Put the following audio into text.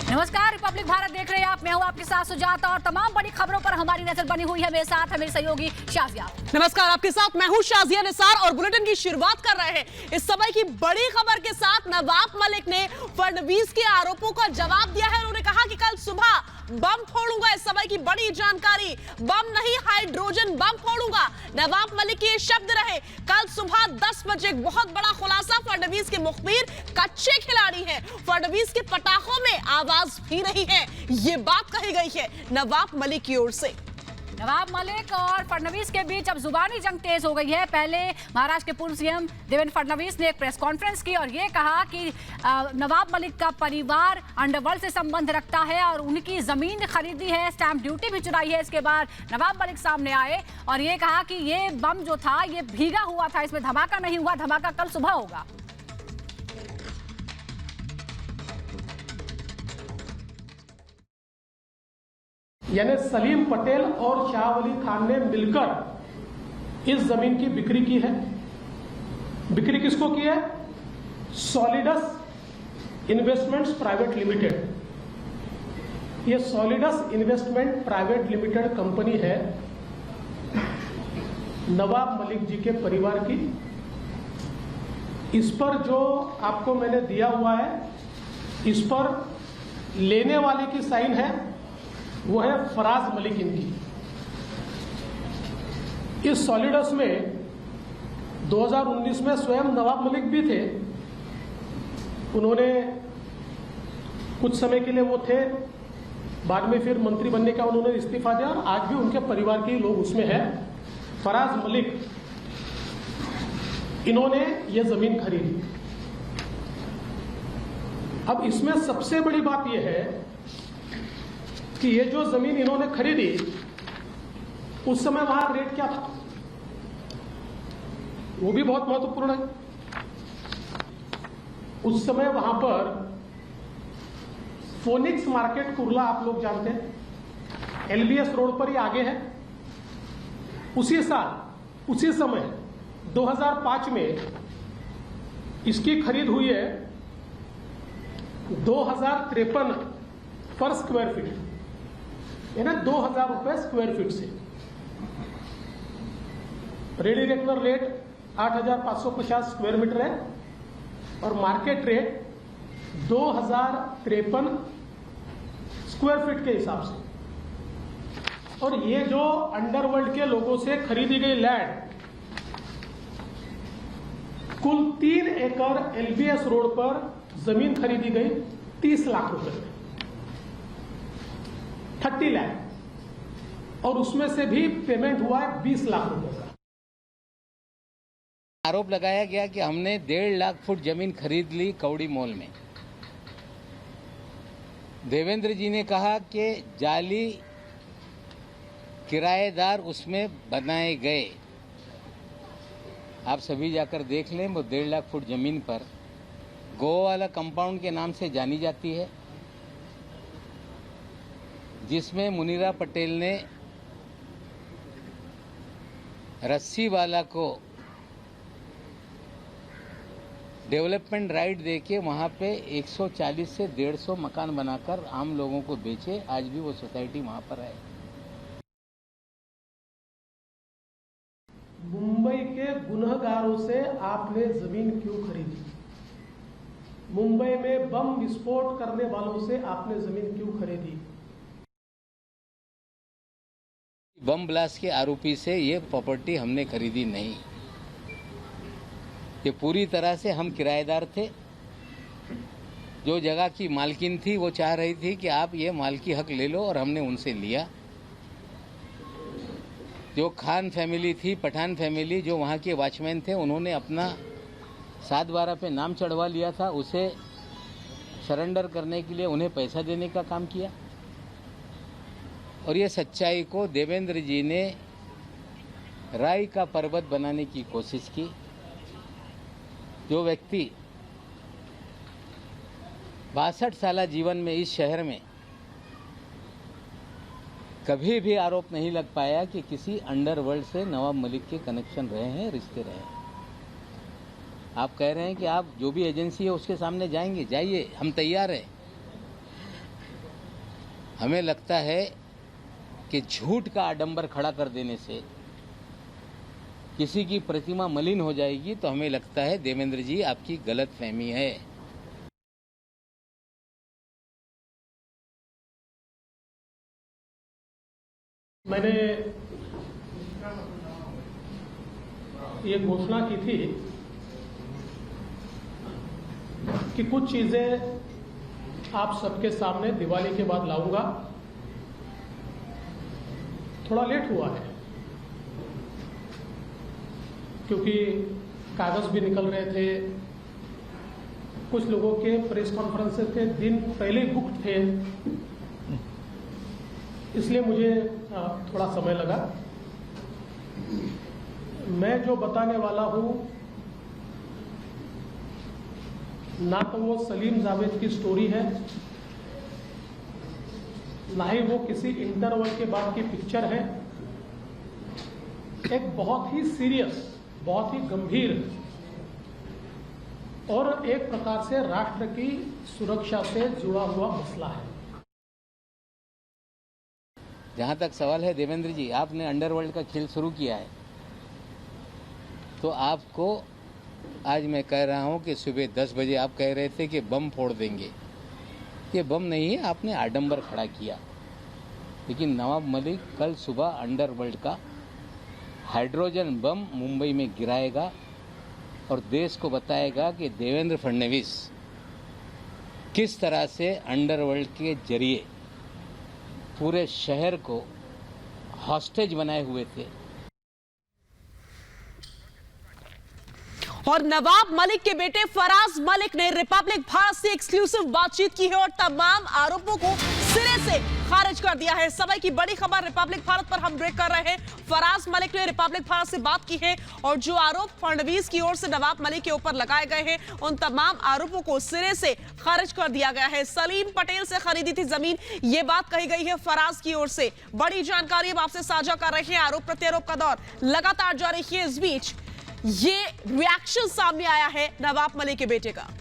नमस्कार, रिपब्लिक भारत देख रहे हैं आप। मैं हूं आपके साथ सुजाता और तमाम बड़ी खबरों पर हमारी नजर बनी हुई है। मेरे साथ है मेरे सहयोगी शाजिया। नमस्कार, आपके साथ मैं हूं शाजिया निसार और बुलेटिन की शुरुआत कर रहे हैं इस समय की बड़ी खबर के साथ। नवाब मलिक ने फडणवीस के आरोपों का जवाब दिया है। उन्होंने कहा कि कल सुबह बम फोड़ूंगा। इस समय की बड़ी जानकारी, बम नहीं हाइड्रोजन बम फोड़ूंगा, नवाब मलिक के ये शब्द रहे। कल सुबह 10 बजे बहुत बड़ा खुलासा। फडणवीस के मुखबिर कच्चे खिलाड़ी हैं। फडणवीस के पटाखों में आवाज भी नहीं है, ये बात कही गई है नवाब मलिक की ओर से। नवाब मलिक और फडणवीस के बीच अब जुबानी जंग तेज हो गई है। पहले महाराष्ट्र के पूर्व सीएम देवेंद्र फडणवीस ने एक प्रेस कॉन्फ्रेंस की और ये कहा कि नवाब मलिक का परिवार अंडरवर्ल्ड से संबंध रखता है और उनकी जमीन खरीदी है, स्टैंप ड्यूटी भी चुराई है। इसके बाद नवाब मलिक सामने आए और ये कहा कि ये बम जो था ये भीगा हुआ था, इसमें धमाका नहीं हुआ, धमाका कल सुबह होगा। यानी सलीम पटेल और शाह वली खान ने मिलकर इस जमीन की बिक्री की है। बिक्री किसको की है? Solidus investments private limited. ये Solidus investment private limited company है नवाब मलिक जी के परिवार की। इस पर जो आपको मैंने दिया हुआ है, इस पर लेने वाले की साइन है, वो है फराज मलिक इनकी। इस सॉलिडस में 2019 में स्वयं नवाब मलिक भी थे। उन्होंने कुछ समय के लिए वो थे, बाद में फिर मंत्री बनने का उन्होंने इस्तीफा दिया और आज भी उनके परिवार के लोग उसमें हैं। फराज मलिक, इन्होंने ये जमीन खरीदी। अब इसमें सबसे बड़ी बात यह है कि ये जो जमीन इन्होंने खरीदी, उस समय वहां रेट क्या था, वो भी बहुत महत्वपूर्ण है। उस समय वहां पर फोनिक्स मार्केट कुर्ला, आप लोग जानते हैं, एलबीएस रोड पर ही आगे है। उसी साल, उसी समय 2005 में इसकी खरीद हुई है 2053 पर स्क्वायर फीट, यानी 2000 रुपए स्क्वायर फीट से। Ready regular rate 8550 square metre है और मार्केट रेट 2053 स्क्वायर फीट के हिसाब से। और ये जो अंडरवर्ल्ड के लोगों से खरीदी गई लैंड, कुल 3 एकड़ एलबीएस रोड पर जमीन खरीदी गई 30 लाख रुपए में, 30 लाख, और उसमें से भी पेमेंट हुआ है 20 लाख रुपए का। आरोप लगाया गया कि हमने 1.5 लाख फुट जमीन खरीद ली कौड़ी मॉल में। देवेंद्र जी ने कहा कि जाली किराएदार उसमें बनाए गए। आप सभी जाकर देख लें, वो 1.5 लाख फुट जमीन पर गोवाला कंपाउंड के नाम से जानी जाती है, जिसमें मुनीरा पटेल ने रस्सीवाला को डेवलपमेंट राइट देके वहां पे 140 से 150 मकान बनाकर आम लोगों को बेचे। आज भी वो सोसाइटी वहां पर है। मुंबई के गुनहगारों से आपने जमीन क्यों खरीदी? मुंबई में बम विस्फोट करने वालों से आपने जमीन क्यों खरीदी? बम ब्लास्ट के आरोपी से ये प्रॉपर्टी हमने खरीदी नहीं। ये पूरी तरह से हम किराएदार थे। जो जगह की मालकिन थी वो चाह रही थी कि आप ये मालकी हक ले लो, और हमने उनसे लिया। जो खान फैमिली थी, पठान फैमिली, जो वहाँ के वॉचमैन थे, उन्होंने अपना 7/12 पे नाम चढ़वा लिया था। उसे सरेंडर करने के लिए उन्हें पैसा देने का काम किया। और ये सच्चाई को देवेंद्र जी ने राई का पर्वत बनाने की कोशिश की। जो व्यक्ति 62 साल जीवन में इस शहर में कभी भी आरोप नहीं लग पाया कि किसी अंडरवर्ल्ड से नवाब मलिक के कनेक्शन रहे हैं, रिश्ते रहे हैं। आप कह रहे हैं कि आप जो भी एजेंसी है उसके सामने जाएंगे, जाइए, हम तैयार हैं। हमें लगता है कि झूठ का आडंबर खड़ा कर देने से किसी की प्रतिमा मलिन हो जाएगी, तो हमें लगता है देवेंद्र जी आपकी गलतफहमी है। मैंने ये घोषणा की थी कि कुछ चीजें आप सबके सामने दिवाली के बाद लाऊंगा। थोड़ा लेट हुआ है क्योंकि कागज भी निकल रहे थे, कुछ लोगों के प्रेस कॉन्फ्रेंसेस के दिन पहले ही बुक थे, इसलिए मुझे थोड़ा समय लगा। मैं जो बताने वाला हूं ना तो वो सलीम जावेद की स्टोरी है, ना ही वो किसी इंटरवल के बाद की पिक्चर है। एक बहुत ही सीरियस, बहुत ही गंभीर और एक प्रकार से राष्ट्र की सुरक्षा से जुड़ा हुआ मसला है। जहां तक सवाल है देवेंद्र जी, आपने अंडरवर्ल्ड का खेल शुरू किया है, तो आपको आज मैं कह रहा हूं कि सुबह 10 बजे आप कह रहे थे कि बम फोड़ देंगे। ये बम नहीं है, आपने आडंबर खड़ा किया। लेकिन नवाब मलिक कल सुबह अंडरवर्ल्ड का हाइड्रोजन बम मुंबई में गिराएगा और देश को बताएगा कि देवेंद्र फडणवीस किस तरह से अंडरवर्ल्ड के जरिए पूरे शहर को हॉस्टेज बनाए हुए थे। और नवाब मलिक के बेटे फराज मलिक ने रिपब्लिक भारत से एक्सक्लूसिव बातचीत की है और तमाम आरोपों को सिरे से खारिज कर दिया है। समय की बड़ी खबर रिपब्लिक भारत पर हम ब्रेक कर रहे हैं। फराज मलिक ने रिपब्लिक भारत से बात की है और जो आरोप फडणवीस की ओर से नवाब मलिक के ऊपर लगाए गए हैं, उन तमाम आरोपों को सिरे से खारिज कर दिया गया है। सलीम पटेल से खरीदी थी जमीन, ये बात कही गई है फराज की ओर से। बड़ी जानकारी अब आपसे साझा कर रहे हैं। आरोप प्रत्यारोप का दौर लगातार जारी है। इस बीच ये रिएक्शन सामने आया है नवाब मलिक के बेटे का।